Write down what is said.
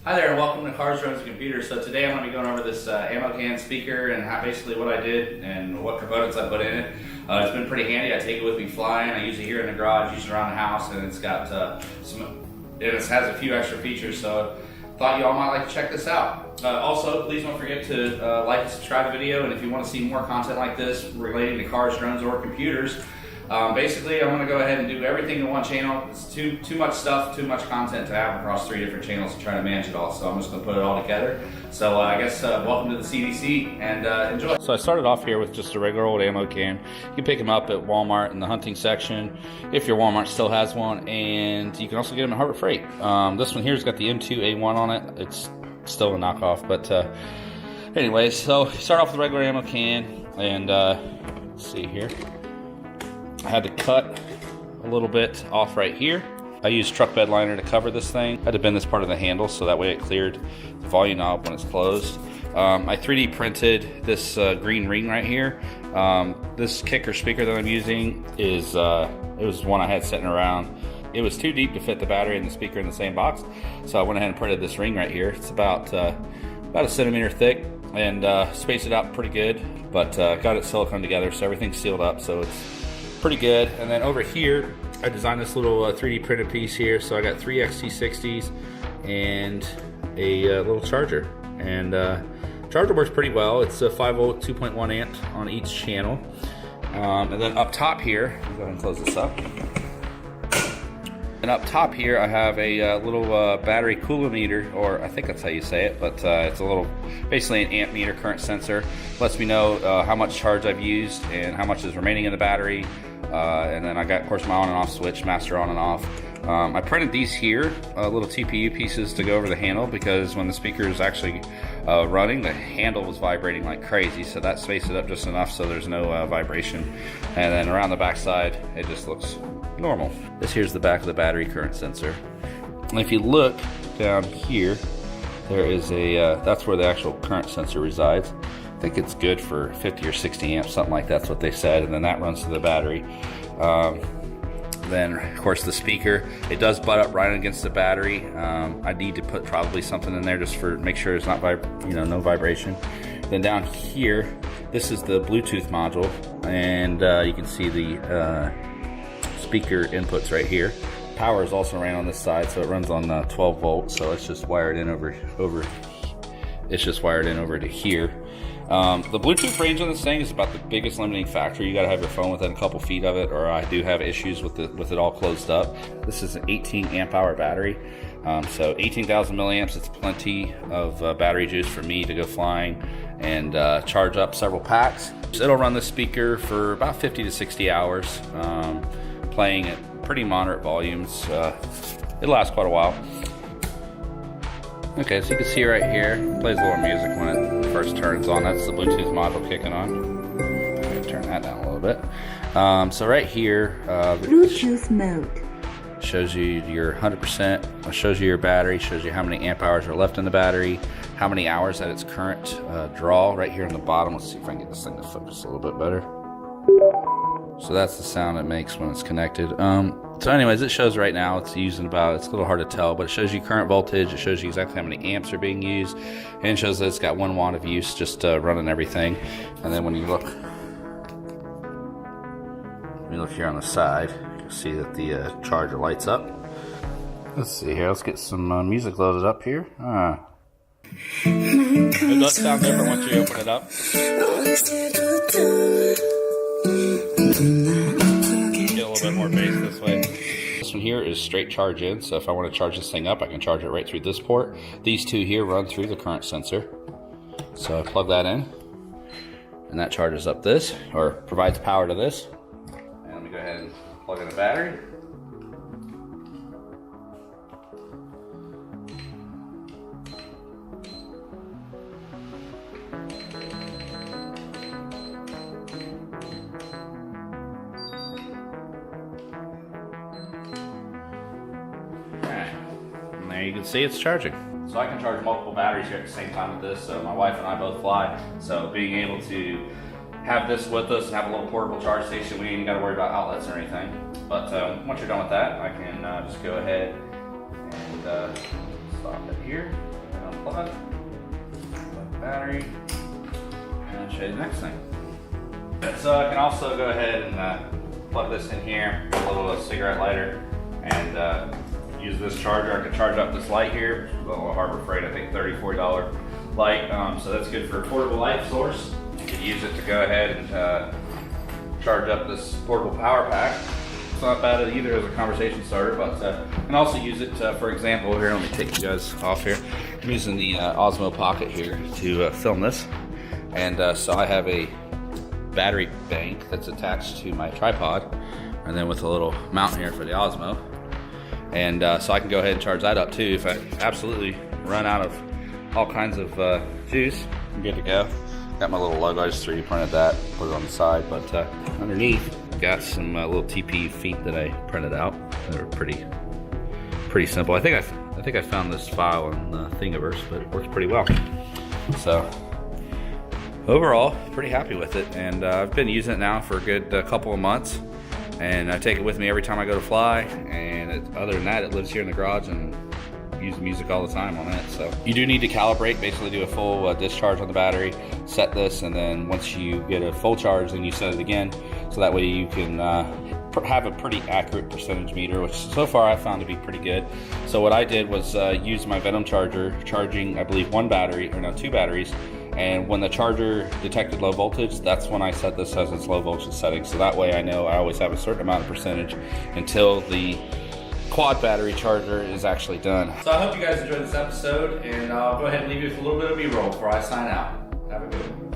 Hi there, and welcome to Cars, Drones, and Computers. So today I'm going to be going over this ammo can speaker and how basically what I did and what components I put in it. It's been pretty handy. I take it with me flying. I use it here in the garage, use it around the house, and it's got it has a few extra features. So thought y'all might like to check this out. Also, please don't forget to like and subscribe to the video. And if you want to see more content like this relating to cars, drones, or computers, basically, I'm going to go ahead and do everything in one channel. It's too much stuff, too much content to have across 3 different channels to try to manage it all. So I'm just going to put it all together. So I guess welcome to the CDC and enjoy. So I started off here with just a regular old ammo can. You can pick them up at Walmart in the hunting section if your Walmart still has one, and you can also get them at Harbor Freight. This one here's got the M2A1 on it. It's still a knockoff, but anyways, so start off with a regular ammo can, and let's see here. I had to cut a little bit off right here. I used truck bed liner to cover this thing. I had to bend this part of the handle so that way it cleared the volume knob when it's closed. I 3D printed this green ring right here. This kicker speaker that I'm using is it was one I had sitting around. It was too deep to fit the battery and the speaker in the same box, so I went ahead and printed this ring right here. It's about a centimeter thick and spaced it out pretty good, but got it silicone together so everything's sealed up, so it's pretty good. And then over here I designed this little 3D printed piece here. So I got 3 XT60s and a little charger, and charger works pretty well. It's a 5 volt 2.1 amp on each channel. And then up top here, go ahead and close this up. And up top here I have a little battery coulometer, or I think that's how you say it, but it's a little, basically an amp meter current sensor. Lets me know how much charge I've used and how much is remaining in the battery. And then I got, of course, my on and off switch, master on and off. I printed these here, little TPU pieces to go over the handle, because when the speaker is actually running, the handle was vibrating like crazy, so that spaced it up just enough so there's no vibration. And then around the back side, it just looks normal. This here's the back of the battery current sensor. And if you look down here, there is a, that's where the actual current sensor resides. I think it's good for 50 or 60 amps, something like that's what they said, and then that runs to the battery. Then of course the speaker, it does butt up right against the battery. I need to put probably something in there just for make sure it's not no vibration. Then down here, this is the Bluetooth module, and you can see the speaker inputs right here. Power is also ran on this side, so it runs on 12 volts. So it's just wired in over. It's just wired in over to here. The Bluetooth range on this thing is about the biggest limiting factor. You got to have your phone within a couple feet of it, or I do have issues with it all closed up. This is an 18 amp hour battery, so 18,000 milliamps. It's plenty of battery juice for me to go flying and charge up several packs. It'll run the speaker for about 50 to 60 hours, playing at pretty moderate volumes. It'll last quite a while. Okay, so you can see right here, it plays a little music when it first turns on. That's the Bluetooth module kicking on. Let me turn that down a little bit. So right here, Bluetooth mode shows you your 100%, shows you your battery, shows you how many amp hours are left in the battery, how many hours at its current draw right here on the bottom. Let's see if I can get this thing to focus a little bit better. So that's the sound it makes when it's connected. So anyways, it shows right now it's using about, it's a little hard to tell, but it shows you current voltage, it shows you exactly how many amps are being used, and it shows that it's got 1 watt of use just running everything. And then when you look here on the side, you'll see that the charger lights up. Let's see here, let's get some music loaded up here. It does sound different once you open it up. Get a little bit more bass this way. This one here is straight charge in, so if I want to charge this thing up, I can charge it right through this port. These two here run through the current sensor. So I plug that in, and that charges up this, or provides power to this. And let me go ahead and plug in the battery. There you can see it's charging. So I can charge multiple batteries here at the same time with this. So my wife and I both fly. So being able to have this with us and have a little portable charge station, we ain't got to worry about outlets or anything. But once you're done with that, I can just go ahead and stop it here. one. Plug the battery. And I'll show you the next thing. So I can also go ahead and plug this in here, a little cigarette lighter, and use this charger. I can charge up this light here, a little Harbor Freight, I think $34 light. So that's good for a portable light source. You could use it to go ahead and charge up this portable power pack. It's not bad either as a conversation starter, but you can also use it, for example, here, let me take you guys off here. I'm using the Osmo Pocket here to film this. And so I have a battery bank that's attached to my tripod, and then with a little mount here for the Osmo. And so I can go ahead and charge that up too if I absolutely run out of all kinds of juice. I'm good to go. Got my little logo, I just 3D printed that, put it on the side, but underneath got some little TP feet that I printed out. They're pretty simple. I think I found this file in Thingiverse, but it works pretty well. So overall, pretty happy with it, and I've been using it now for a good couple of months, and I take it with me every time I go to fly. And other than that, it lives here in the garage, and use music all the time on it. So you do need to calibrate, basically do a full discharge on the battery, set this, and then once you get a full charge, then you set it again, so that way you can have a pretty accurate percentage meter, which so far I found to be pretty good. So what I did was use my Venom charger, charging I believe two batteries, and when the charger detected low voltage, that's when I set this as its low voltage setting. So that way I know I always have a certain amount of percentage until the quad battery charger is actually done. So I hope you guys enjoyed this episode, and I'll go ahead and leave you with a little bit of B-roll before I sign out. Have a good one.